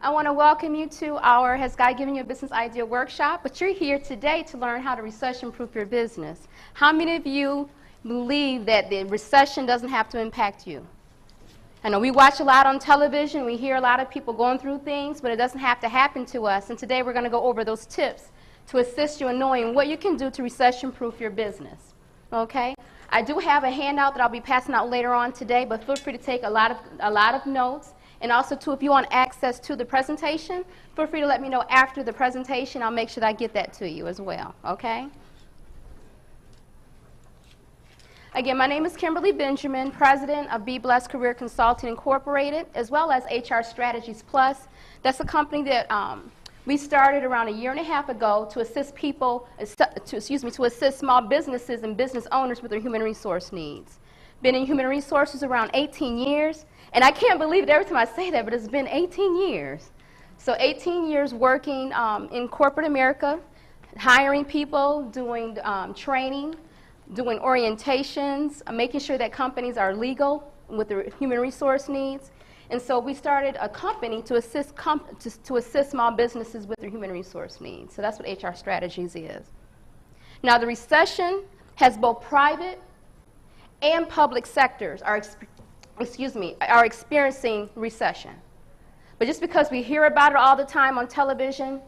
I want to welcome you to our Has God Given You a Business Idea workshop, but you're here today to learn how to recession-proof your business. How many of you believe that the recession doesn't have to impact you? I know we watch a lot on television, we hear a lot of people going through things, but it doesn't have to happen to us. And today we're going to go over those tips to assist you in knowing what you can do to recession-proof your business. Okay? I do have a handout that I'll be passing out later on today, but feel free to take a lot of notes. And also, too, if you want access to the presentation, feel free to let me know after the presentation. I'll make sure that I get that to you as well. Okay? Again, my name is Kimberly Benjamin, president of Be Blessed Career Consulting Incorporated, as well as HR Strategies Plus. That's a company that we started around a year and a half ago to assist people, to assist small businesses and business owners with their human resource needs. Been in human resources around 18 years, and I can't believe it every time I say that, but it's been 18 years. So 18 years working in corporate America, hiring people, doing training, doing orientations, making sure that companies are legal with their human resource needs. And so we started a company to assist small businesses with their human resource needs. So that's what HR Strategies is. Now the recession has both private and public sectors are experiencing recession. But just because we hear about it all the time on television,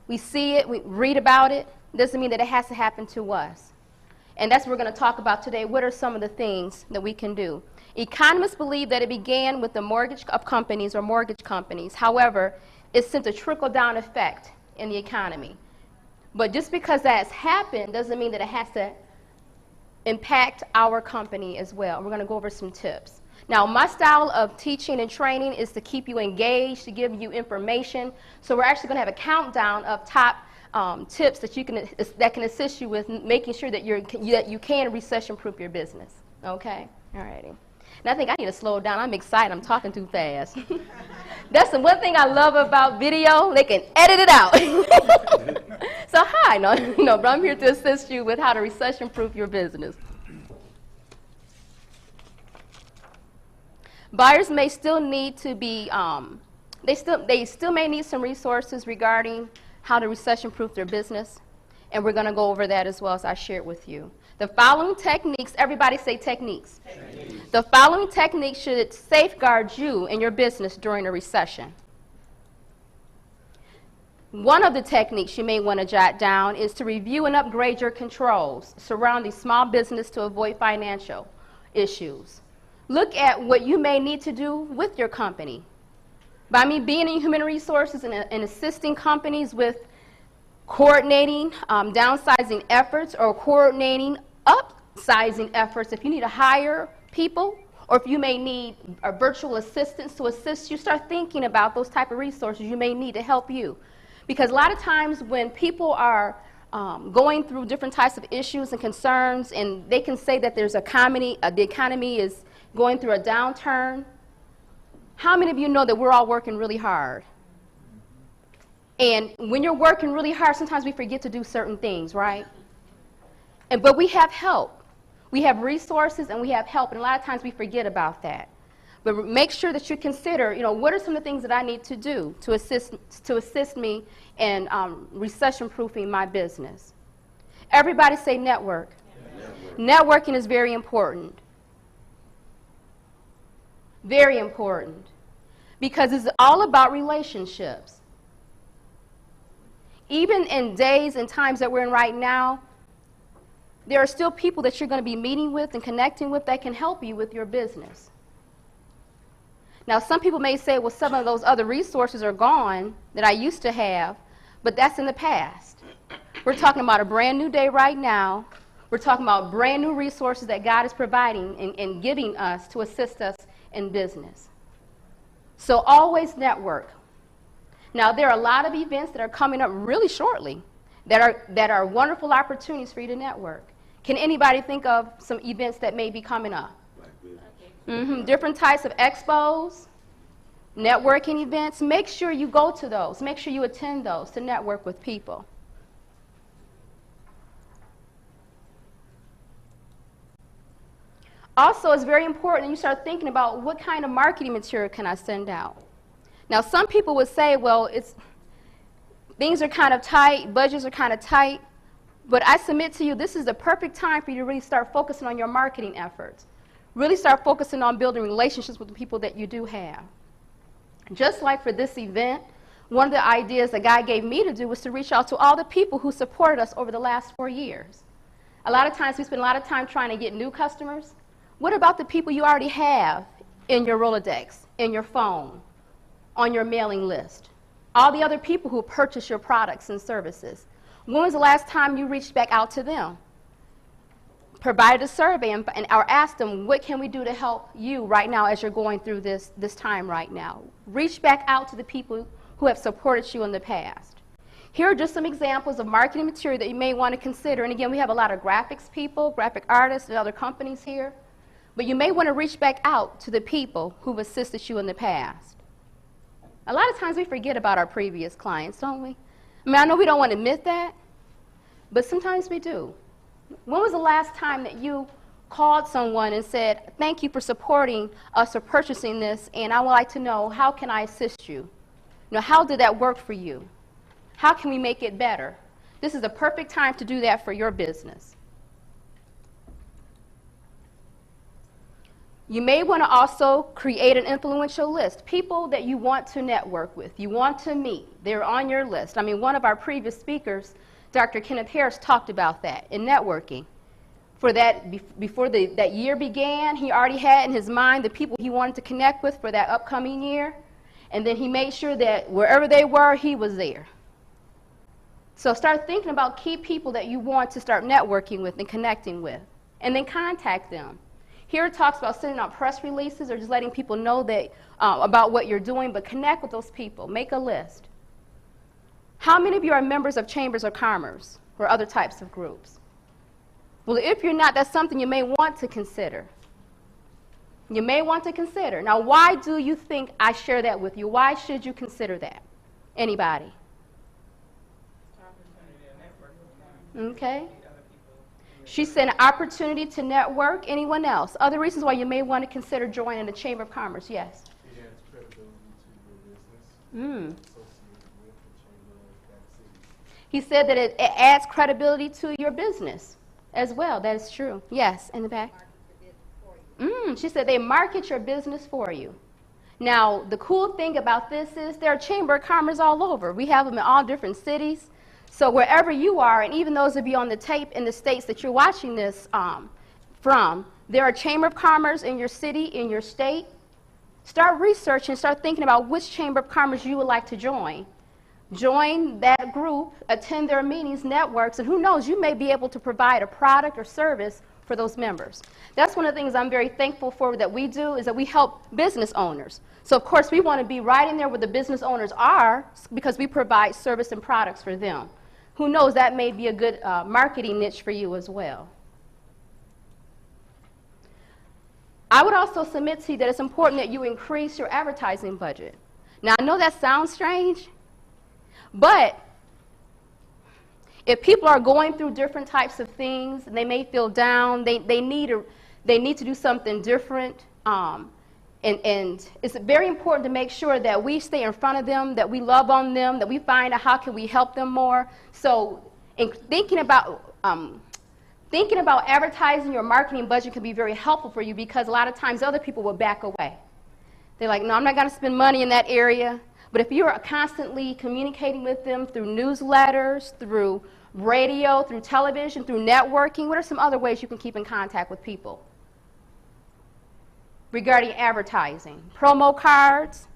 we see it, we read about it, doesn't mean that it has to happen to us. And that's what we're going to talk about today. What are some of the things that we can do? Economists believe that it began with the mortgage companies. However, it's sent a trickle-down effect in the economy. But just because that's happened doesn't mean that it has to impact our company as well. We're going to go over some tips. Now, my style of teaching and training is to keep you engaged, to give you information. So we're actually going to have a countdown of top tips that can assist you with making sure that you can recession-proof your business. Okay? All righty. And I think I need to slow down. I'm excited. I'm talking too fast. That's the one thing I love about video. They can edit it out. So hi, but I'm here to assist you with how to recession-proof your business. Buyers may still need to be, they still may need some resources regarding how to recession-proof their business, and we're going to go over that as well as I share it with you. The following techniques, everybody say techniques. The following techniques should safeguard you and your business during a recession. One of the techniques you may want to jot down is to review and upgrade your controls surrounding small business to avoid financial issues. Look at what you may need to do with your company. By me being in human resources and assisting companies with coordinating downsizing efforts or coordinating upsizing efforts, if you need to hire people or if you may need a virtual assistants to assist you, start thinking about those type of resources you may need to help you. Because a lot of times when people are going through different types of issues and concerns, and they can say that the economy is going through a downturn, how many of you know that we're all working really hard? And when you're working really hard, sometimes we forget to do certain things, right? But we have help. We have resources and we have help, and a lot of times we forget about that. But make sure that you consider, what are some of the things that I need to do to assist me in recession-proofing my business? Everybody say network. Networking is very important. Very important. Because it's all about relationships. Even in days and times that we're in right now, there are still people that you're going to be meeting with and connecting with that can help you with your business. Now, some people may say, well, some of those other resources are gone that I used to have, but that's in the past. We're talking about a brand new day right now. We're talking about brand new resources that God is providing and giving us to assist us in business. So always network. Now, there are a lot of events that are coming up really shortly that are wonderful opportunities for you to network. Can anybody think of some events that may be coming up? Different types of expos, networking events. Make sure you go to those. Make sure you attend those to network with people. Also, it's very important that you start thinking about what kind of marketing material can I send out. Now, some people would say, well, things are kind of tight, budgets are kind of tight, but I submit to you, this is the perfect time for you to really start focusing on your marketing efforts. Really start focusing on building relationships with the people that you do have. Just like for this event, one of the ideas that God gave me to do was to reach out to all the people who supported us over the last 4 years. A lot of times we spend a lot of time trying to get new customers. What about the people you already have in your Rolodex, in your phone, on your mailing list? All the other people who purchase your products and services. When was the last time you reached back out to them? Provided a survey and or asked them, what can we do to help you right now as you're going through this time right now? Reach back out to the people who have supported you in the past. Here are just some examples of marketing material that you may want to consider. And again, we have a lot of graphics people, graphic artists, and other companies here. But you may want to reach back out to the people who've assisted you in the past. A lot of times we forget about our previous clients, don't we? I mean, I know we don't want to admit that, but sometimes we do. When was the last time that you called someone and said, thank you for supporting us or purchasing this, and I would like to know, how can I assist you? How did that work for you? How can we make it better? This is the perfect time to do that for your business. You may want to also create an influential list. People that you want to network with, you want to meet. They're on your list. I mean, one of our previous speakers, Dr. Kenneth Harris, talked about that in networking. For that, before that year began, he already had in his mind the people he wanted to connect with for that upcoming year. And then he made sure that wherever they were, he was there. So start thinking about key people that you want to start networking with and connecting with. And then contact them. Here it talks about sending out press releases or just letting people know that, about what you're doing, but connect with those people. Make a list. How many of you are members of chambers of commerce or other types of groups? Well, if you're not, that's something you may want to consider. You may want to consider. Now, why do you think I share that with you? Why should you consider that? Anybody? Okay. She said an opportunity to network. Anyone else? Other reasons why you may want to consider joining the Chamber of Commerce. Yes. It adds credibility to your business. He said that it adds credibility to your business as well. That is true. Yes, in the back. She said they market your business for you. Now, the cool thing about this is there are Chamber of Commerce all over. We have them in all different cities. So wherever you are, and even those of you on the tape in the states that you're watching this from, there are Chamber of Commerce in your city, in your state. Start researching, start thinking about which Chamber of Commerce you would like to join. Join that group, attend their meetings, networks, and who knows, you may be able to provide a product or service for those members. That's one of the things I'm very thankful for that we do, is that we help business owners. So of course we want to be right in there where the business owners are, because we provide service and products for them. Who knows, that may be a good marketing niche for you as well. I would also submit to you that it's important that you increase your advertising budget. Now, I know that sounds strange, but if people are going through different types of things, and they may feel down, they need to do something different, and it's very important to make sure that we stay in front of them, that we love on them, that we find out how can we help them more. So in thinking about advertising, your marketing budget can be very helpful for you, because a lot of times other people will back away. They're like, no, I'm not going to spend money in that area. But if you're constantly communicating with them through newsletters, through radio, through television, through networking, what are some other ways you can keep in contact with people? Regarding advertising, promo cards,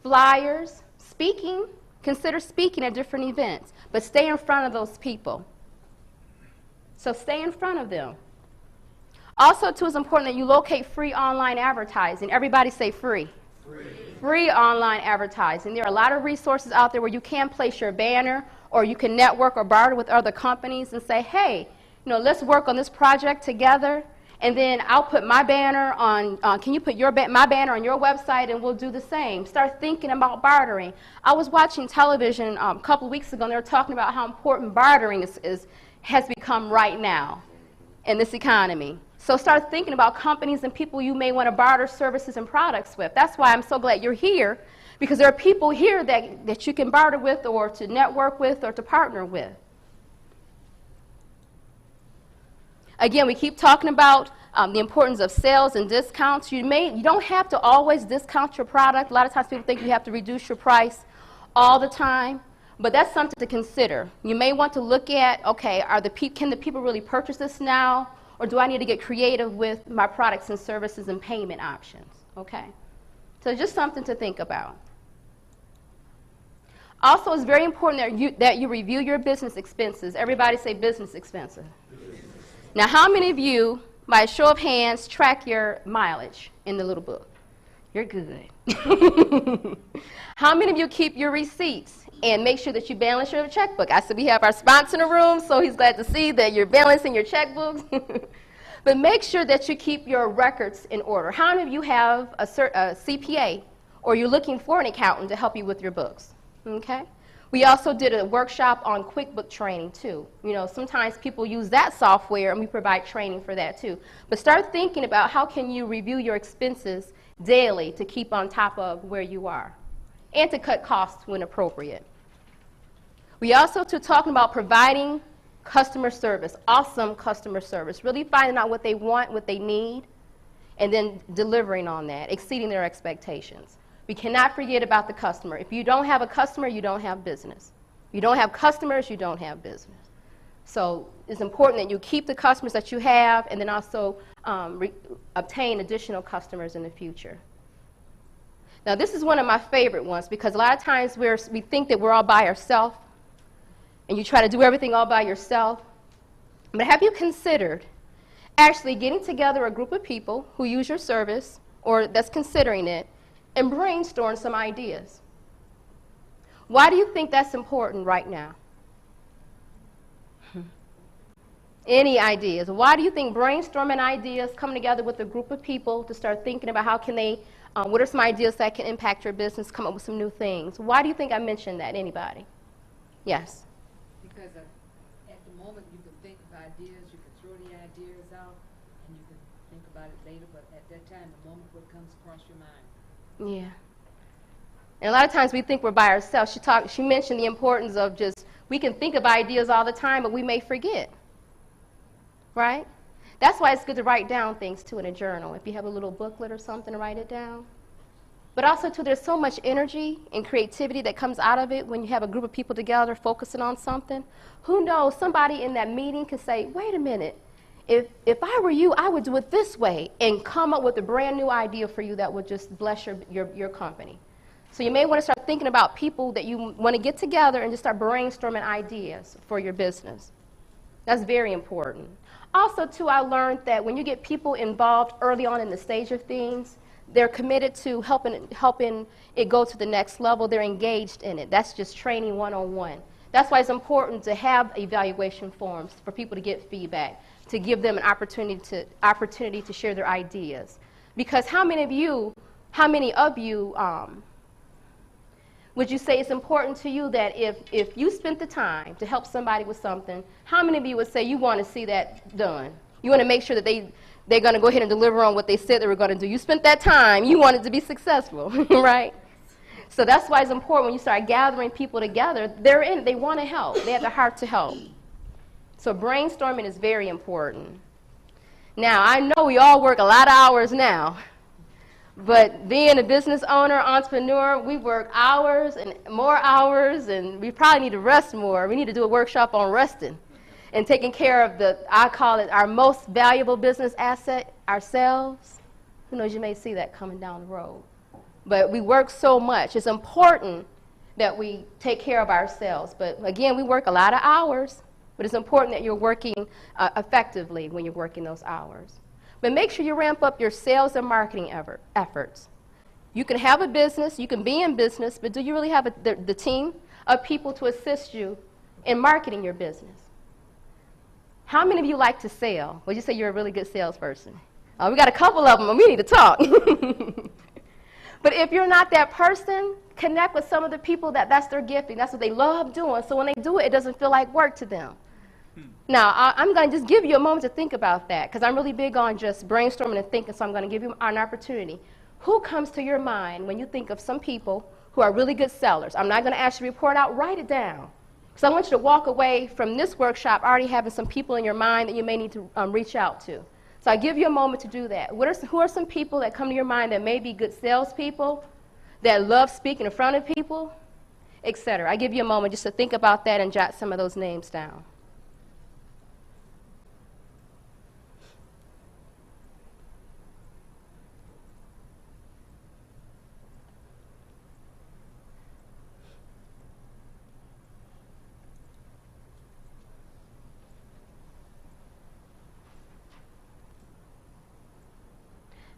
flyers, speaking. Consider speaking at different events, but stay in front of those people. So stay in front of them. Also, too, it's important that you locate free online advertising. Everybody say free. Free online advertising. There are a lot of resources out there where you can place your banner, or you can network or barter with other companies and say, hey, let's work on this project together. And then I'll put my banner on, can you put my banner on your website, and we'll do the same. Start thinking about bartering. I was watching television a couple of weeks ago, and they were talking about how important bartering has become right now in this economy. So start thinking about companies and people you may want to barter services and products with. That's why I'm so glad you're here, Because there are people here that you can barter with or to network with or to partner with. Again, we keep talking about the importance of sales and discounts. You don't have to always discount your product. A lot of times people think you have to reduce your price all the time, but that's something to consider. You may want to look at, okay, can the people really purchase this now, or do I need to get creative with my products and services and payment options? Okay, so just something to think about. Also, it's very important that you review your business expenses. Everybody say business expenses. Now, how many of you, by a show of hands, track your mileage in the little book? You're good. How many of you keep your receipts and make sure that you balance your checkbook? I said we have our sponsor in the room, so he's glad to see that you're balancing your checkbooks. But make sure that you keep your records in order. How many of you have a CPA, or you're looking for an accountant to help you with your books? Okay. We also did a workshop on QuickBook training too. You know, sometimes people use that software and we provide training for that too. But start thinking about how can you review your expenses daily to keep on top of where you are and to cut costs when appropriate. We also talking about providing customer service, awesome customer service, really finding out what they want, what they need, and then delivering on that, exceeding their expectations. We cannot forget about the customer. If you don't have a customer, you don't have business. You don't have customers, you don't have business. So it's important that you keep the customers that you have and then also obtain additional customers in the future. Now, this is one of my favorite ones because a lot of times we think that we're all by ourselves and you try to do everything all by yourself. But have you considered actually getting together a group of people who use your service or that's considering it and brainstorm some ideas? Why do you think that's important right now? Any ideas? Why do you think brainstorming ideas, coming together with a group of people to start thinking about how can they, what are some ideas that can impact your business, come up with some new things? Why do you think I mentioned that? Anybody? Yes? Because at the moment you can think of ideas, you can throw the ideas out, and you can think about it later, but at that time, the moment what comes across your mind. Yeah. And a lot of times we think we're by ourselves. She mentioned the importance of we can think of ideas all the time, but we may forget. Right? That's why it's good to write down things too in a journal. If you have a little booklet or something to write it down. But also too, there's so much energy and creativity that comes out of it when you have a group of people together focusing on something. Who knows, somebody in that meeting could say, wait a minute, if I were you, I would do it this way, and come up with a brand new idea for you that would just bless your company. So you may want to start thinking about people that you want to get together and just start brainstorming ideas for your business. That's very important. Also, too, I learned that when you get people involved early on in the stage of things, they're committed to helping it go to the next level. They're engaged in it. That's just training one-on-one. That's why it's important to have evaluation forums for people to get feedback, to give them an opportunity to share their ideas. Because how many of you would you say it's important to you that if you spent the time to help somebody with something, how many of you would say you want to see that done? You want to make sure that they're going to go ahead and deliver on what they said they were going to do. You spent that time. You wanted to be successful, right? So that's why it's important when you start gathering people together, they want to help. They have the heart to help. So brainstorming is very important. Now, I know we all work a lot of hours now. But being a business owner, entrepreneur, we work hours and more hours, and we probably need to rest more. We need to do a workshop on resting and taking care of I call it our most valuable business asset, ourselves. Who knows, you may see that coming down the road. But we work so much. It's important that we take care of ourselves. But again, we work a lot of hours, but it's important that you're working effectively when you're working those hours. But make sure you ramp up your sales and marketing efforts. You can have a business, you can be in business, but do you really have the team of people to assist you in marketing your business? How many of you like to sell? Would you say you're a really good salesperson? We got a couple of them, and we need to talk. But if you're not that person, connect with some of the people that's their gifting. That's what they love doing. So when they do it, it doesn't feel like work to them. Now, I'm going to just give you a moment to think about that because I'm really big on just brainstorming and thinking, so I'm going to give you an opportunity. Who comes to your mind when you think of some people who are really good sellers. I'm not going to ask you to report out. Write it down. Because I want you to walk away from this workshop already having some people in your mind that you may need to reach out to. So I give you a moment to do that. Who are some people that come to your mind that may be good salespeople, that love speaking in front of people, etc.? I give you a moment just to think about that and jot some of those names down.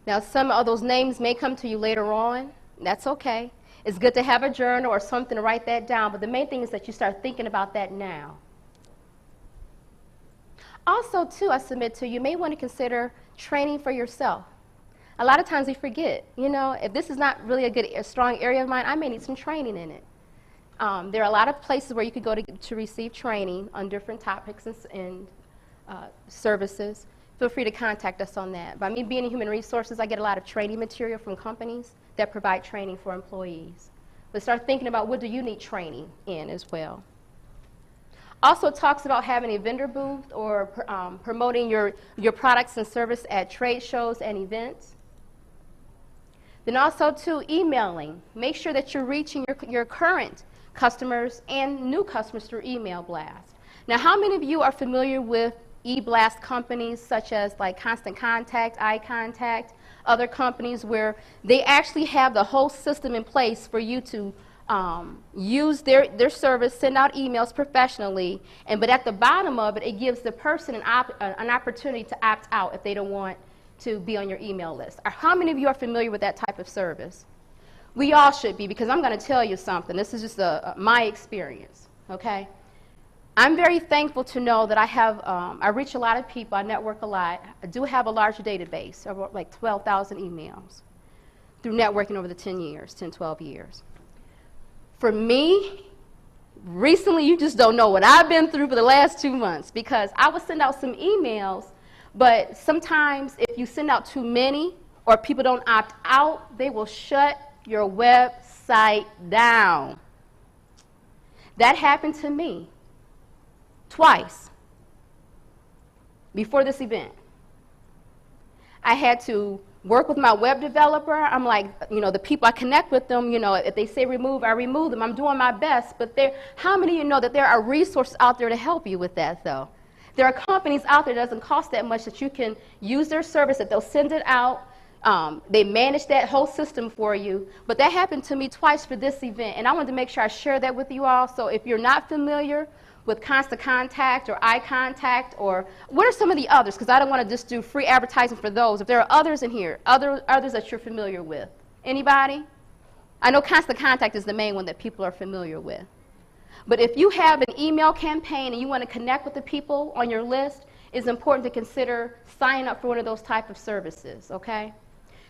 Now, some of those names may come to you later on. That's okay. It's good to have a journal or something to write that down, but the main thing is that you start thinking about that now. Also, too, I submit to you, you may want to consider training for yourself. A lot of times we forget, you know, if this is not really a strong area of mine, I may need some training in it. There are a lot of places where you could go to receive training on different topics and services. Feel free to contact us on that. By me being in human resources, I get a lot of training material from companies that provide training for employees. But start thinking about what do you need training in as well. Also, it talks about having a vendor booth or promoting your products and service at trade shows and events. Then also, too, emailing. Make sure that you're reaching your current customers and new customers through email blast. Now, how many of you are familiar with e-blast companies such as like Constant Contact, iContact, other companies where they actually have the whole system in place for you to use their service, send out emails professionally, but at the bottom of it, it gives the person an opportunity to opt out if they don't want to be on your email list. How many of you are familiar with that type of service? We all should be, because I'm going to tell you something. This is just my experience, okay? I'm very thankful to know that I reach a lot of people, I network a lot. I do have a large database, of like 12,000 emails through networking over the 10, 12 years. For me, recently, you just don't know what I've been through for the last 2 months, because I would send out some emails, but sometimes if you send out too many or people don't opt out, they will shut your website down. That happened to me twice before this event. I had to work with my web developer. I'm like, you know, the people I connect with them, you know, if they say remove, I remove them. I'm doing my best, but how many of you know that there are resources out there to help you with that, though? There are companies out there that doesn't cost that much that you can use their service, that they'll send it out. They manage that whole system for you. But that happened to me twice for this event, and I wanted to make sure I share that with you all. So if you're not familiar with Constant Contact or iContact, or what are some of the others? Because I don't want to just do free advertising for those. If there are others in here, others that you're familiar with. Anybody? I know Constant Contact is the main one that people are familiar with. But if you have an email campaign and you want to connect with the people on your list, it's important to consider signing up for one of those type of services, okay?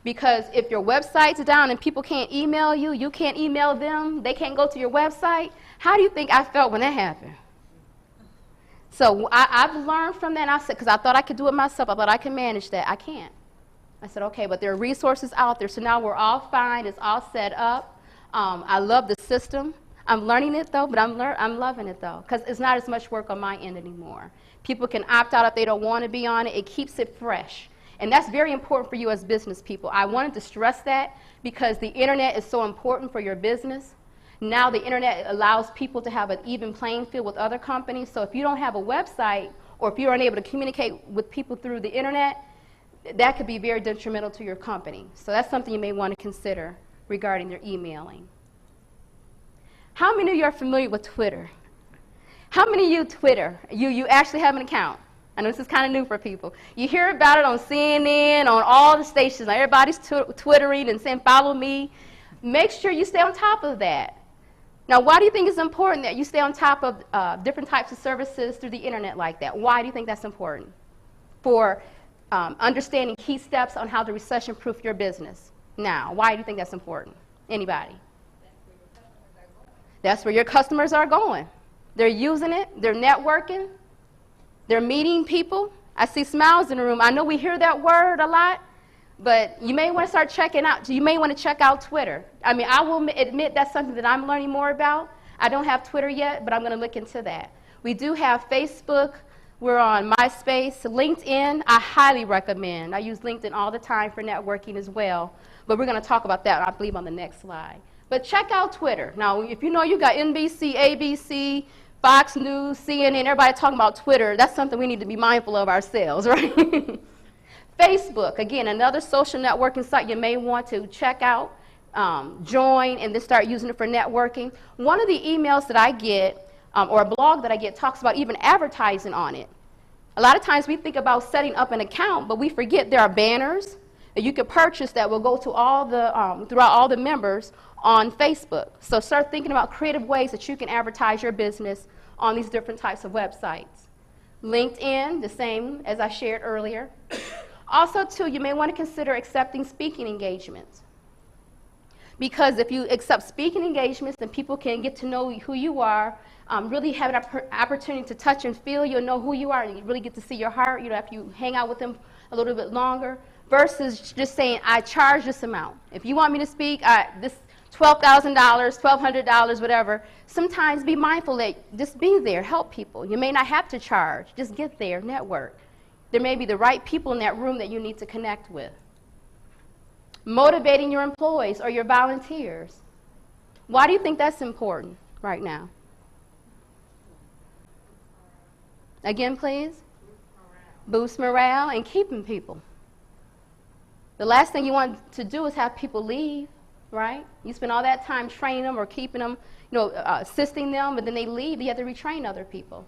Because if your website's down and people can't email you, you can't email them, they can't go to your website, how do you think I felt when that happened? So I've learned from that, and I said, because I thought I could do it myself, I thought I could manage that. I can't. I said, okay, but there are resources out there, so now we're all fine, it's all set up. I love the system. I'm learning it, though, but I'm loving it, though, because it's not as much work on my end anymore. People can opt out if they don't want to be on it. It keeps it fresh. And that's very important for you as business people. I wanted to stress that because the internet is so important for your business. Now the internet allows people to have an even playing field with other companies. So if you don't have a website, or if you're unable to communicate with people through the internet, that could be very detrimental to your company. So that's something you may want to consider regarding their emailing. How many of you are familiar with Twitter? How many of you Twitter? You actually have an account? I know this is kind of new for people. You hear about it on CNN, on all the stations. Now everybody's twittering and saying, follow me. Make sure you stay on top of that. Now, why do you think it's important that you stay on top of different types of services through the internet like that? Why do you think that's important? For understanding key steps on how to recession-proof your business. Now, why do you think that's important? Anybody? That's where your customers are going. They're using it. They're networking. They're meeting people. I see smiles in the room. I know we hear that word a lot, But you may want to start checking out, you may want to check out Twitter. I mean, I will admit that's something that I'm learning more about. I don't have Twitter yet, but I'm going to look into that. We do have Facebook. We're on MySpace. LinkedIn, I highly recommend. I use LinkedIn all the time for networking as well. But we're going to talk about that, I believe, on the next slide. But check out Twitter. Now, if you know you got NBC, ABC, Fox News, CNN, everybody talking about Twitter, that's something we need to be mindful of ourselves, right? Facebook, again, another social networking site you may want to check out, join, and then start using it for networking. One of the emails that I get, or a blog that I get, talks about even advertising on it. A lot of times we think about setting up an account, but we forget there are banners that you can purchase that will go to all the, throughout all the members on Facebook. So start thinking about creative ways that you can advertise your business on these different types of websites. LinkedIn, the same as I shared earlier. Also, too, you may want to consider accepting speaking engagements. Because if you accept speaking engagements, then people can get to know who you are, really have an opportunity to touch and feel. You'll know who you are, and you really get to see your heart, you know, after you hang out with them a little bit longer, versus just saying, I charge this amount. If you want me to speak, this $12,000, $1,200, whatever, sometimes be mindful that just be there, help people. You may not have to charge, just get there, network. There may be the right people in that room that you need to connect with. Motivating your employees or your volunteers. Why do you think that's important right now? Again, please. Boost morale and keeping people. The last thing you want to do is have people leave, right? You spend all that time training them or keeping them, you know, assisting them, but then they leave, you have to retrain other people.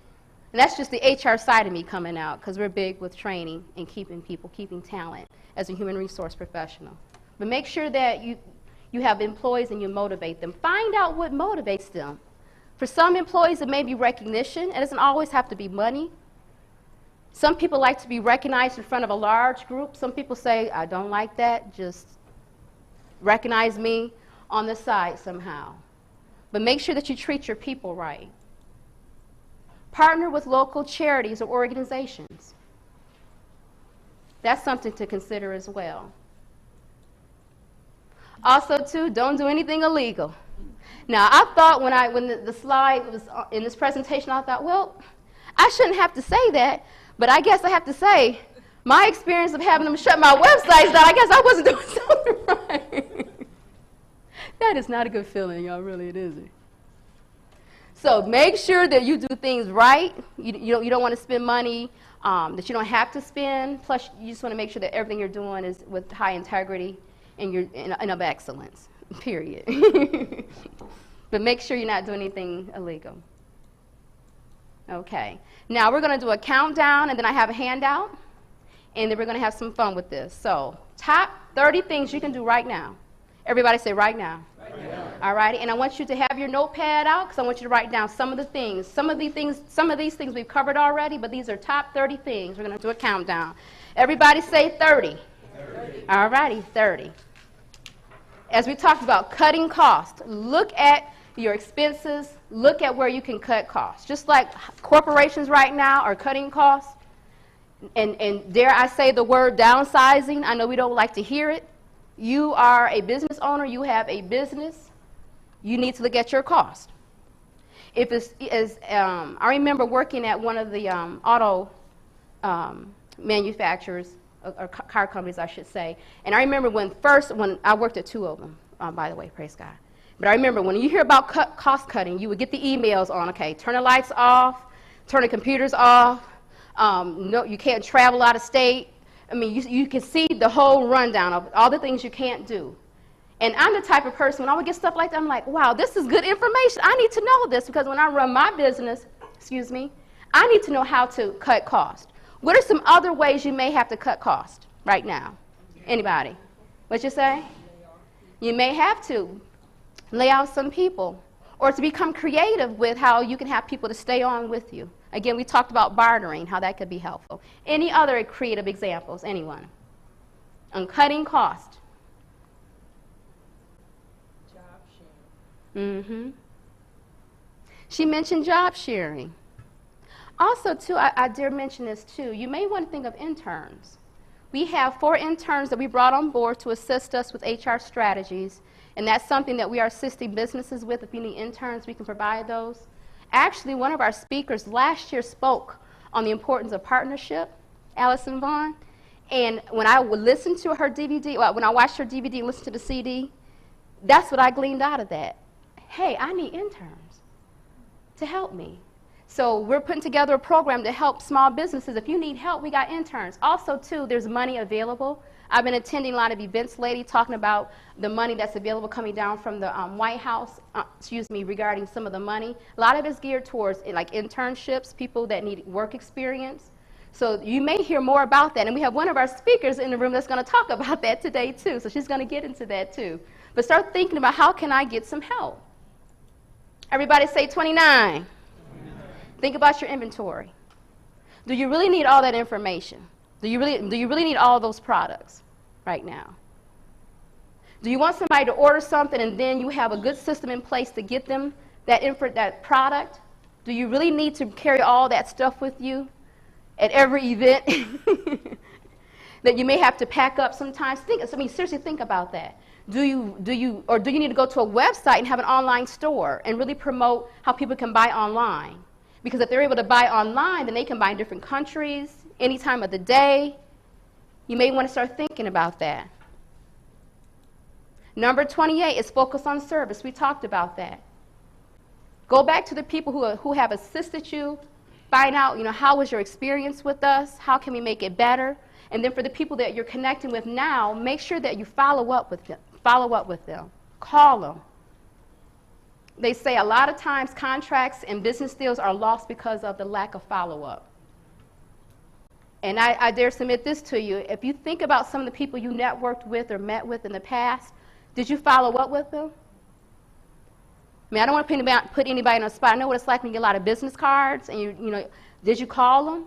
And that's just the HR side of me coming out, because we're big with training and keeping people, keeping talent as a human resource professional. But make sure that you have employees and you motivate them. Find out what motivates them. For some employees, it may be recognition. It doesn't always have to be money. Some people like to be recognized in front of a large group. Some people say, I don't like that, just recognize me on the side somehow. But make sure that you treat your people right. Partner with local charities or organizations. That's something to consider as well. Also, too, don't do anything illegal. Now, I thought when the slide was in this presentation, I thought, well, I shouldn't have to say that, but I guess I have to say, my experience of having them shut my websites down, I guess I wasn't doing something right. That is not a good feeling, y'all, really, it isn't. So make sure that you do things right. You don't want to spend money that you don't have to spend. Plus, you just want to make sure that everything you're doing is with high integrity and you're of excellence, period. But make sure you're not doing anything illegal. Okay. Now we're going to do a countdown, and then I have a handout, and then we're going to have some fun with this. So top 30 things you can do right now. Everybody say right now. Right now. All righty, and I want you to have your notepad out because I want you to write down some of the things. Some of these things we've covered already, but these are top 30 things. We're going to do a countdown. Everybody say 30. 30. All righty, 30. As we talked about cutting costs, look at your expenses, look at where you can cut costs. Just like corporations right now are cutting costs, and dare I say the word downsizing, I know we don't like to hear it. You are a business owner, you have a business, you need to look at your cost. If it's, I remember working at one of the auto manufacturers, or car companies I should say, and I remember when I worked at two of them, by the way, praise God. But I remember when you hear about cost cutting, you would get the emails on, okay, turn the lights off, turn the computers off, no, you can't travel out of state. I mean, you can see the whole rundown of all the things you can't do. And I'm the type of person, when I would get stuff like that, I'm like, wow, this is good information. I need to know this because when I run my business, I need to know how to cut cost. What are some other ways you may have to cut cost right now? Anybody? What you say? You may have to lay out some people or to become creative with how you can have people to stay on with you. Again, we talked about bartering, how that could be helpful. Any other creative examples? Anyone? On cutting cost. Job sharing. Mm-hmm. She mentioned job sharing. Also, too, I dare mention this, too. You may want to think of interns. We have 4 interns that we brought on board to assist us with HR strategies, and that's something that we are assisting businesses with. If you need interns, we can provide those. Actually, one of our speakers last year spoke on the importance of partnership, Allison Vaughn, and when I would listen to her DVD, when I watched her DVD and listened to the CD, that's what I gleaned out of that. Hey, I need interns to help me. So we're putting together a program to help small businesses. If you need help, we got interns. Also, too, there's money available. I've been attending a lot of events lately talking about the money that's available coming down from the White House, regarding some of the money. A lot of it's geared towards like internships, people that need work experience. So you may hear more about that. And we have one of our speakers in the room that's going to talk about that today, too. So she's going to get into that, too. But start thinking about how can I get some help? Everybody say 29. Think about your inventory. Do you really need all that information? Do you really need all those products right now? Do you want somebody to order something and then you have a good system in place to get them that product? Do you really need to carry all that stuff with you at every event that you may have to pack up sometimes? Seriously think about that. Do you need to go to a website and have an online store and really promote how people can buy online? Because if they're able to buy online, then they can buy in different countries, any time of the day. You may want to start thinking about that. Number 28 is focus on service. We talked about that. Go back to the people who have assisted you. Find out, how was your experience with us? How can we make it better? And then for the people that you're connecting with now, make sure that you follow up with them. Call them. They say a lot of times contracts and business deals are lost because of the lack of follow-up. And I dare submit this to you. If you think about some of the people you networked with or met with in the past, did you follow up with them? I don't want to put anybody on the spot. I know what it's like when you get a lot of business cards and did you call them?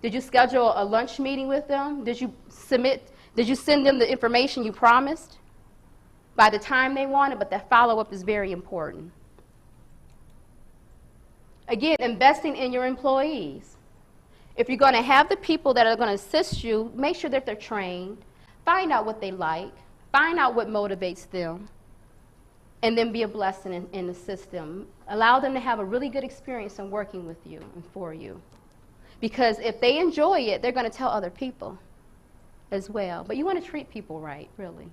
Did you schedule a lunch meeting with them? Did you send them the information you promised by the time they want it? But that follow-up is very important. Again, investing in your employees. If you're going to have the people that are going to assist you, make sure that they're trained. Find out what they like. Find out what motivates them. And then be a blessing in the system. Allow them to have a really good experience in working with you and for you. Because if they enjoy it, they're going to tell other people as well. But you want to treat people right, really.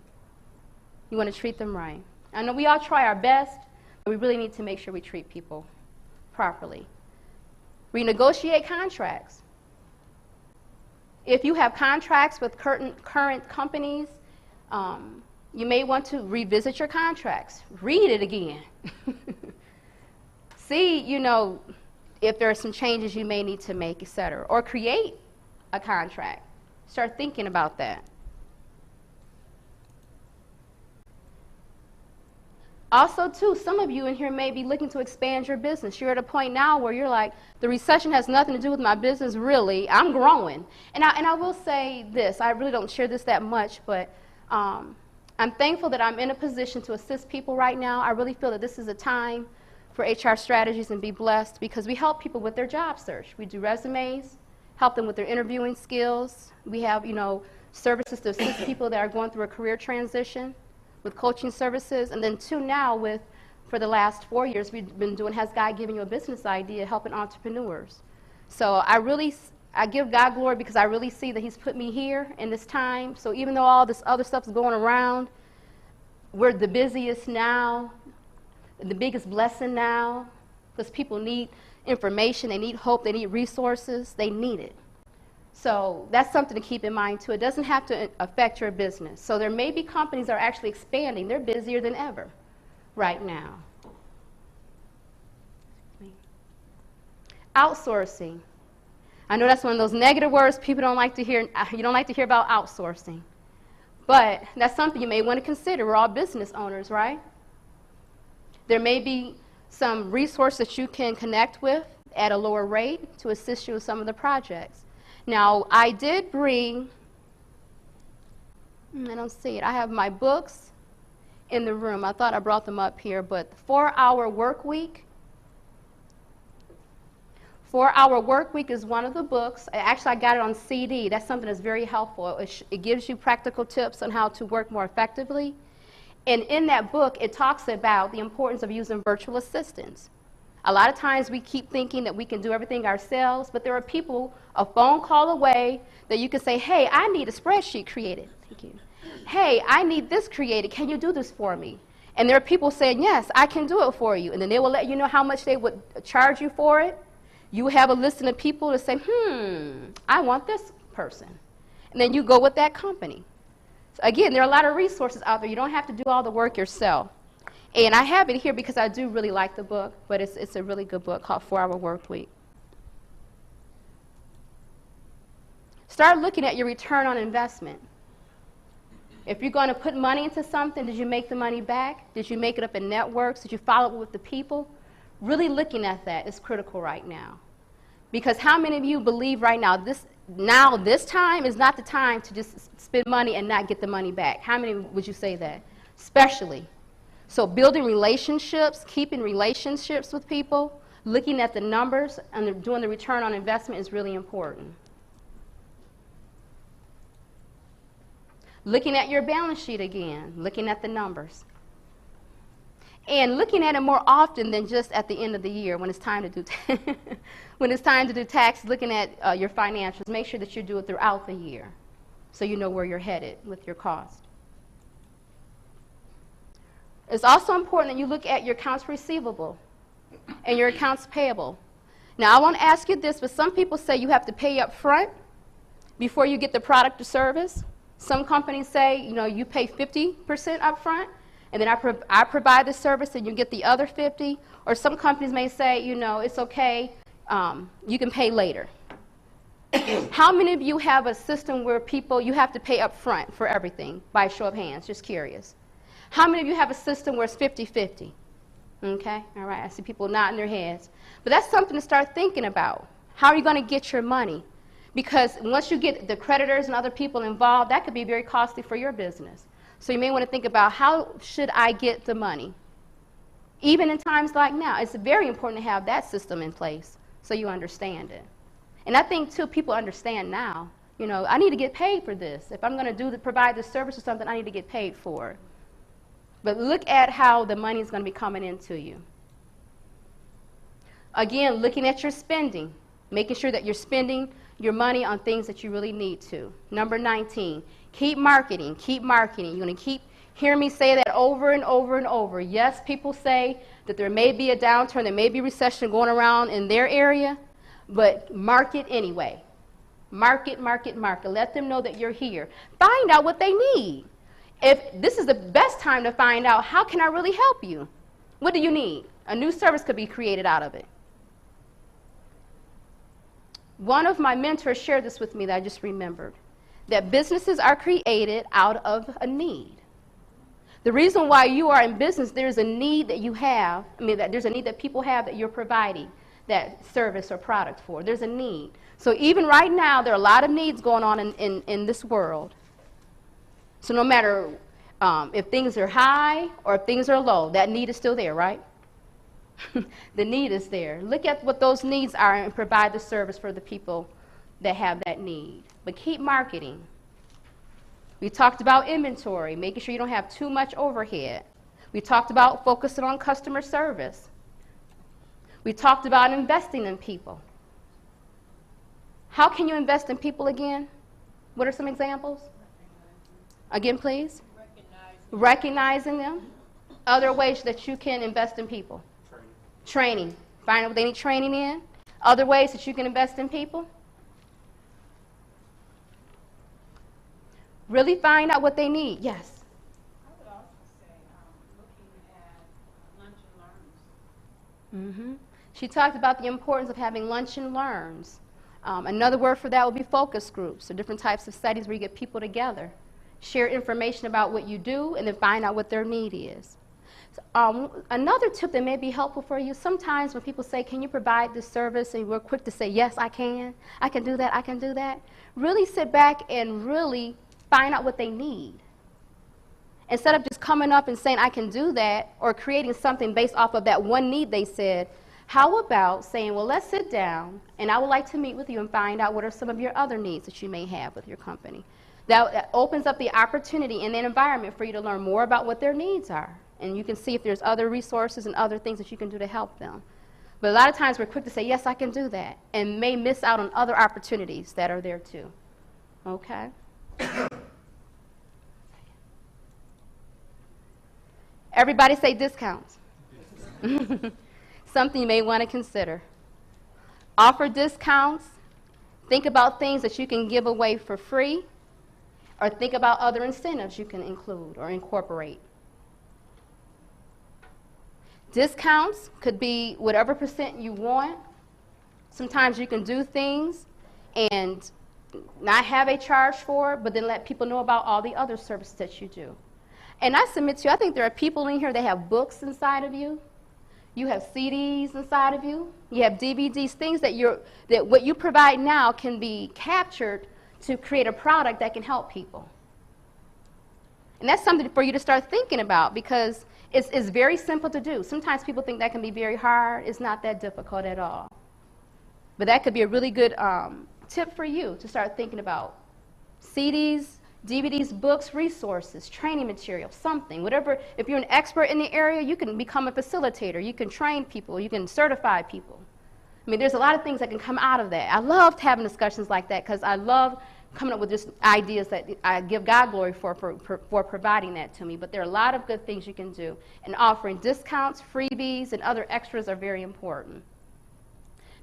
You want to treat them right. I know we all try our best, but we really need to make sure we treat people properly. Renegotiate contracts. If you have contracts with current companies, you may want to revisit your contracts. Read it again. See, if there are some changes you may need to make, etc. Or create a contract. Start thinking about that. Also, too, some of you in here may be looking to expand your business. You're at a point now where you're like, the recession has nothing to do with my business, really. I'm growing. And I will say this. I really don't share this that much, but I'm thankful that I'm in a position to assist people right now. I really feel that this is a time for HR strategies and be blessed because we help people with their job search. We do resumes, help them with their interviewing skills. We have, services to assist people that are going through a career transition with coaching services. And then now for the last 4 years, we've been doing Has God Given You a Business Idea, helping entrepreneurs. So I give God glory because I really see that He's put me here in this time. So even though all this other stuff is going around, we're the busiest now, the biggest blessing now, because people need information, they need hope, they need resources, they need it. So that's something to keep in mind too. It doesn't have to affect your business. So there may be companies that are actually expanding. They're busier than ever right now. Outsourcing. I know that's one of those negative words people don't like to hear. You don't like to hear about outsourcing. But that's something you may want to consider. We're all business owners, right? There may be some resources that you can connect with at a lower rate to assist you with some of the projects. Now, I did bring, I don't see it. I have my books in the room. I thought I brought them up here, but 4-hour work week. 4-Hour Work Week is one of the books. Actually, I got it on CD. That's something that's very helpful. It gives you practical tips on how to work more effectively. And in that book, it talks about the importance of using virtual assistants. A lot of times we keep thinking that we can do everything ourselves, but there are people a phone call away that you can say, hey, I need a spreadsheet created. Thank you. Hey, I need this created. Can you do this for me? And there are people saying, yes, I can do it for you. And then they will let you know how much they would charge you for it. You have a list of people to say, I want this person. And then you go with that company. So again, there are a lot of resources out there. You don't have to do all the work yourself. And I have it here because I do really like the book, but it's a really good book called 4-Hour Work Week. Start looking at your return on investment. If you're going to put money into something, did you make the money back? Did you make it up in networks? Did you follow up with the people? Really looking at that is critical right now. Because how many of you believe right now, this time is not the time to just spend money and not get the money back? How many would you say that? Especially. So building relationships, keeping relationships with people, looking at the numbers, and doing the return on investment is really important. Looking at your balance sheet again, looking at the numbers. And looking at it more often than just at the end of the year when it's time to do when it's time to do tax, looking at your financials. Make sure that you do it throughout the year so you know where you're headed with your cost. It's also important that you look at your accounts receivable and your accounts payable. Now, I want to ask you this, but some people say you have to pay up front before you get the product or service. Some companies say, you pay 50% up front, and then I provide the service and you get the other 50. Or some companies may say, it's okay, you can pay later. How many of you have a system where you have to pay up front for everything by a show of hands? Just curious. How many of you have a system where it's 50-50? Okay, all right, I see people nodding their heads. But that's something to start thinking about. How are you going to get your money? Because once you get the creditors and other people involved, that could be very costly for your business. So you may want to think about, how should I get the money? Even in times like now, it's very important to have that system in place so you understand it. And I think, too, people understand now, I need to get paid for this. If I'm going to provide this service or something, I need to get paid for it. But look at how the money is going to be coming into you. Again, looking at your spending, making sure that you're spending your money on things that you really need to. Number 19, keep marketing, keep marketing. You're going to keep hearing me say that over and over and over. Yes, people say that there may be a downturn, there may be recession going around in their area, but market anyway. Market, market, market. Let them know that you're here. Find out what they need. If this is the best time to find out, how can I really help you? What do you need? A new service could be created out of it. One of my mentors shared this with me that I just remembered, that businesses are created out of a need. The reason why you are in business, there's a need that you have, that there's a need that people have that you're providing that service or product for. There's a need. So even right now, there are a lot of needs going on in this world. So no matter if things are high or if things are low, that need is still there, right? The need is there. Look at what those needs are and provide the service for the people that have that need. But keep marketing. We talked about inventory, making sure you don't have too much overhead. We talked about focusing on customer service. We talked about investing in people. How can you invest in people again? What are some examples? Again, please. Recognizing them. Other ways that you can invest in people. Training. Find out what they need training in. Other ways that you can invest in people. Really find out what they need. Yes. I would also say looking at lunch and learns. She talked about the importance of having lunch and learns. Another word for that would be focus groups, so different types of studies where you get people together. Share information about what you do and then find out what their need is. Another tip that may be helpful for you, sometimes when people say, can you provide this service, and we're quick to say, yes, I can do that, I can do that. Really sit back and really find out what they need. Instead of just coming up and saying, I can do that, or creating something based off of that one need they said, How about saying, well, let's sit down, and I would like to meet with you and find out what are some of your other needs that you may have with your company. That opens up the opportunity in that environment for you to learn more about what their needs are. And you can see if there's other resources and other things that you can do to help them. But a lot of times we're quick to say, yes, I can do that, and may miss out on other opportunities that are there too. Okay? Everybody say discounts. Something you may want to consider. Offer discounts. Think about things that you can give away for free, or think about other incentives you can include or incorporate. Discounts could be whatever % you want. Sometimes you can do things and not have a charge for it, but then let people know about all the other services that you do. And I submit to you, I think there are people in here that have books inside of you. You have CDs inside of you. You have DVDs, things that what you provide now can be captured to create a product that can help people. And that's something for you to start thinking about, because it's very simple to do. Sometimes people think that can be very hard. It's not that difficult at all. But that could be a really good tip for you to start thinking about. CDs, DVDs, books, resources, training material, something, whatever. If you're an expert in the area, you can become a facilitator. You can train people. You can certify people. I mean, there's a lot of things that can come out of that. I loved having discussions like that because I love coming up with just ideas that I give God glory for providing that to me. But there are a lot of good things you can do. And offering discounts, freebies, and other extras are very important.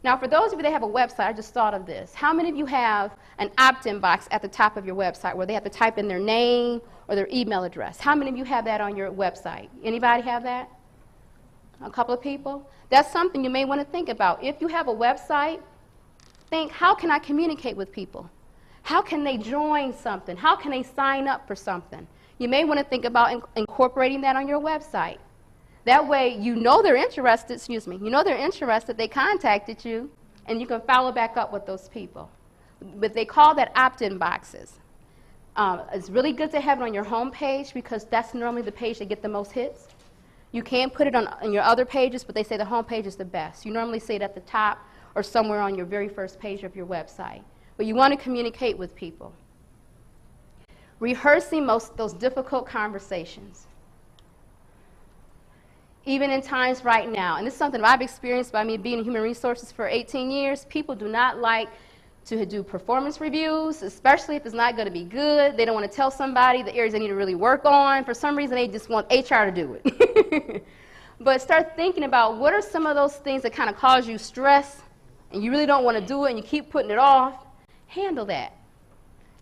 Now, for those of you that have a website, I just thought of this. How many of you have an opt-in box at the top of your website where they have to type in their name or their email address? How many of you have that on your website? Anybody have that? A couple of people? That's something you may want to think about. If you have a website, think, how can I communicate with people? How can they join something? How can they sign up for something? You may want to think about incorporating that on your website. That way, you know they're interested, they contacted you, and you can follow back up with those people. But they call that opt-in boxes. It's really good to have it on your home page because that's normally the page that get the most hits. You can put it on your other pages, but they say the home page is the best. You normally see it at the top or somewhere on your very first page of your website. But you want to communicate with people. Rehearsing those difficult conversations. Even in times right now, and this is something I've experienced by me being in human resources for 18 years, people do not like to do performance reviews, especially if it's not going to be good. They don't want to tell somebody the areas they need to really work on. For some reason, they just want HR to do it. But start thinking about what are some of those things that kind of cause you stress, and you really don't want to do it, and you keep putting it off. Handle that.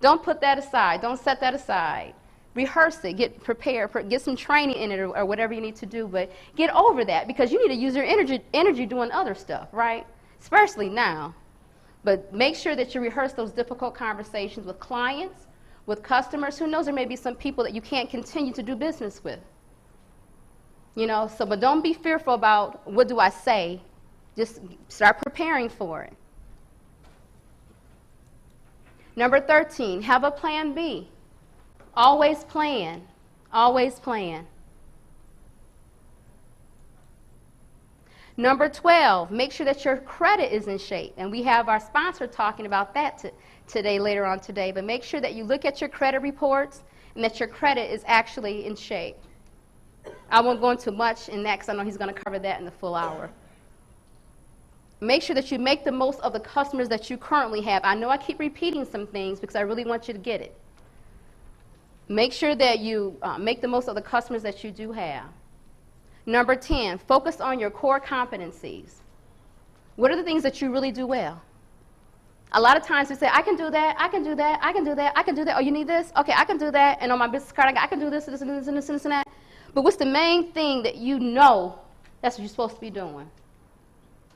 Don't put that aside. Don't set that aside. Rehearse it, get prepared, get some training in it or whatever you need to do, but get over that because you need to use your energy doing other stuff, right? Especially now. But make sure that you rehearse those difficult conversations with clients, with customers. Who knows, there may be some people that you can't continue to do business with. But don't be fearful about what do I say. Just start preparing for it. Number 13, have a plan B. Always plan. Always plan. Number 12, make sure that your credit is in shape. And we have our sponsor talking about that today, later on today. But make sure that you look at your credit reports and that your credit is actually in shape. I won't go into much in that because I know he's going to cover that in the full hour. Make sure that you make the most of the customers that you currently have. I know I keep repeating some things because I really want you to get it. Make sure that you make the most of the customers that you do have. Number 10, focus on your core competencies. What are the things that you really do well? A lot of times we say, I can do that, I can do that, I can do that, I can do that. Oh, you need this? Okay, I can do that. And on my business card, I can do this, this, and this, and this, and this, and that. But what's the main thing that you know that's what you're supposed to be doing?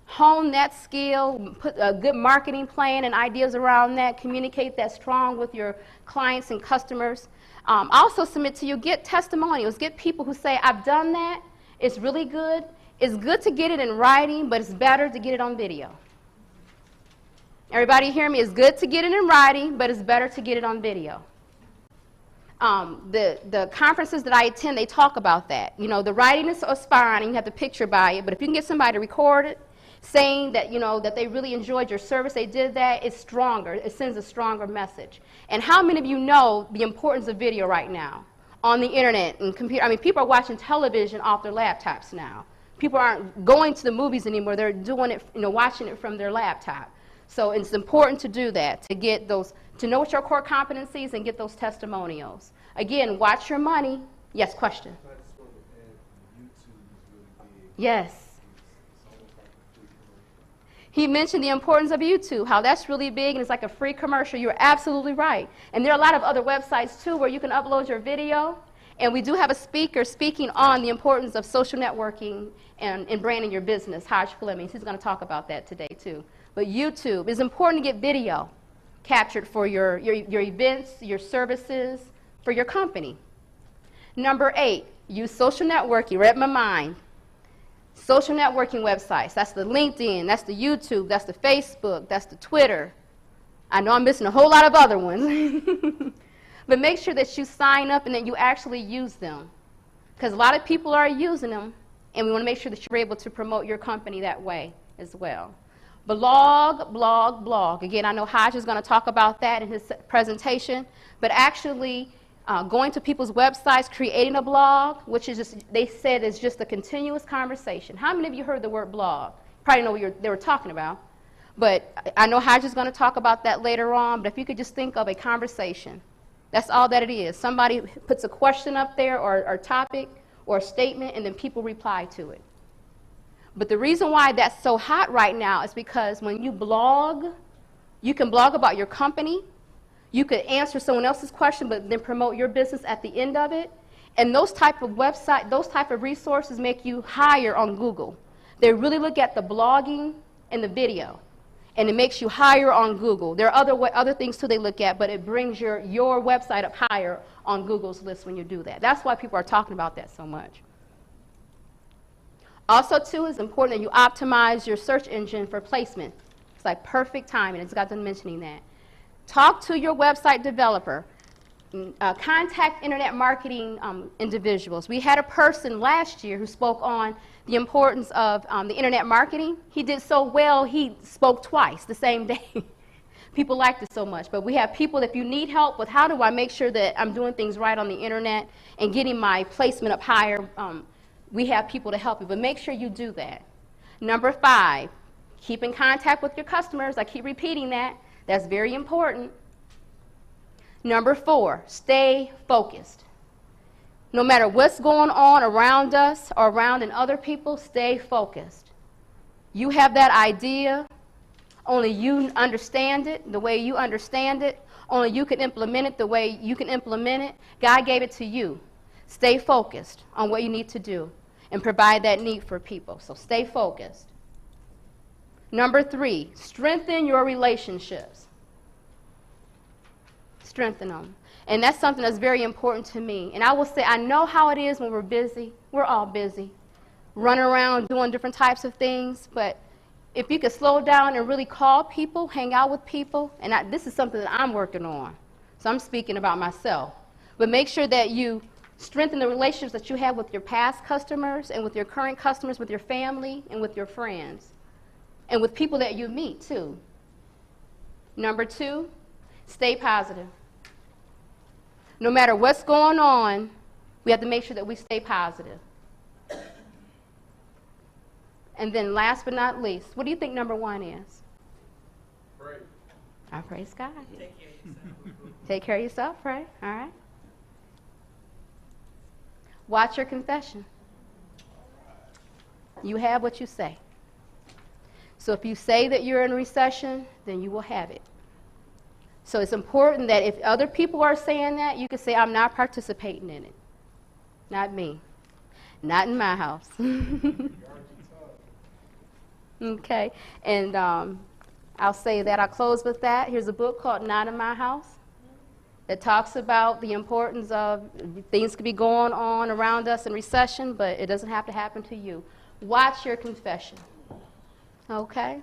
Hone that skill, put a good marketing plan and ideas around that, communicate that strong with your clients and customers. Also submit to you, get testimonials, get people who say, I've done that, it's really good. It's good to get it in writing, but it's better to get it on video. Everybody hear me? It's good to get it in writing, but it's better to get it on video. The conferences that I attend, they talk about that. The writing is fine, and you have the picture by it, but if you can get somebody to record it, saying that, that they really enjoyed your service, they did that, it's stronger. It sends a stronger message. And how many of you know the importance of video right now on the internet and computer? I mean, people are watching television off their laptops now. People aren't going to the movies anymore. They're doing it, watching it from their laptop. So it's important to do that, to get those, to know what your core competencies and get those testimonials. Again, watch your money. Yes, question. I just wanted to add, YouTube is really big. Yes. It's almost like a free commercial. He mentioned the importance of YouTube, how that's really big and it's like a free commercial. You're absolutely right. And there are a lot of other websites too where you can upload your video. And we do have a speaker speaking on the importance of social networking and branding your business, Hodge Fleming. He's going to talk about that today too. But YouTube is important to get video captured for your events, your services, for your company. Number 8, use social networking. Read my mind. Social networking websites. That's the LinkedIn, that's the YouTube, that's the Facebook, that's the Twitter. I know I'm missing a whole lot of other ones. But make sure that you sign up and that you actually use them. Because a lot of people are using them, and we want to make sure that you're able to promote your company that way as well. Blog, blog, blog. Again, I know Hodge is going to talk about that in his presentation, but actually going to people's websites, creating a blog, which is just, they said is just a continuous conversation. How many of you heard the word blog? Probably know what they were talking about, but I know Hodge is going to talk about that later on, but if you could just think of a conversation. That's all that it is. Somebody puts a question up there or a topic or a statement, and then people reply to it. But the reason why that's so hot right now is because when you blog, you can blog about your company. You could answer someone else's question, but then promote your business at the end of it. And those type of website, those type of resources make you higher on Google. They really look at the blogging and the video, and it makes you higher on Google. There are other things too they look at, but it brings your website up higher on Google's list when you do that. That's why people are talking about that so much. Also too, it's important that you optimize your search engine for placement. It's like perfect timing. It's got done mentioning that. Talk to your website developer. Contact internet marketing individuals. We had a person last year who spoke on the importance of the internet marketing. He did so well, he spoke twice the same day. People liked it so much. But we have people, if you need help with how do I make sure that I'm doing things right on the internet and getting my placement up higher, we have people to help you. But make sure you do that. Number 5, keep in contact with your customers. I keep repeating that. That's very important. Number 4, stay focused. No matter what's going on around us or around in other people, stay focused. You have that idea. Only you understand it the way you understand it. Only you can implement it the way you can implement it. God gave it to you. Stay focused on what you need to do and provide that need for people. So stay focused. Number 3, strengthen your relationships. Strengthen them. And that's something that's very important to me. And I will say, I know how it is when we're busy. We're all busy, running around doing different types of things. But if you could slow down and really call people, hang out with people, and this is something that I'm working on. So I'm speaking about myself. But make sure that you strengthen the relationships that you have with your past customers and with your current customers, with your family and with your friends, and with people that you meet too. Number 2, stay positive. No matter what's going on, we have to make sure that we stay positive. And then last but not least, what do you think number 1 is? Pray. I praise God. Take care of yourself. Take care of yourself, pray. All right. Watch your confession. You have what you say. So if you say that you're in a recession, then you will have it. So it's important that if other people are saying that, you can say, I'm not participating in it. Not me. Not in my house. Okay. And I'll say that. I'll close with that. Here's a book called Not in My House that talks about the importance of things could be going on around us in recession, but it doesn't have to happen to you. Watch your confession. Okay?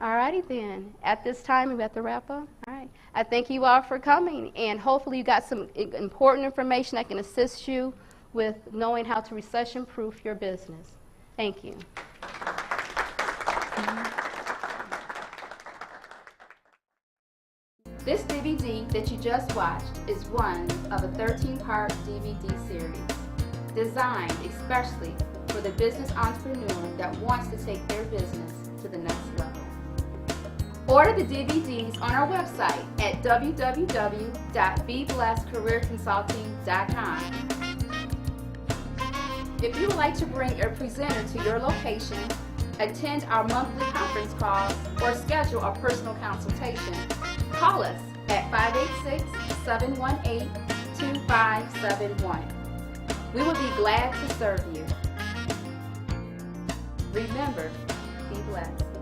All righty then. At this time, we have to wrap up. All right. I thank you all for coming, and hopefully you got some important information that can assist you with knowing how to recession-proof your business. Thank you. This DVD that you just watched is one of a 13-part DVD series designed especially for the business entrepreneur that wants to take their business to the next level. Order the DVDs on our website at www.beblessedcareerconsulting.com. If you would like to bring a presenter to your location, attend our monthly conference calls, or schedule a personal consultation, call us at 586-718-2571. We will be glad to serve you. Remember, be blessed.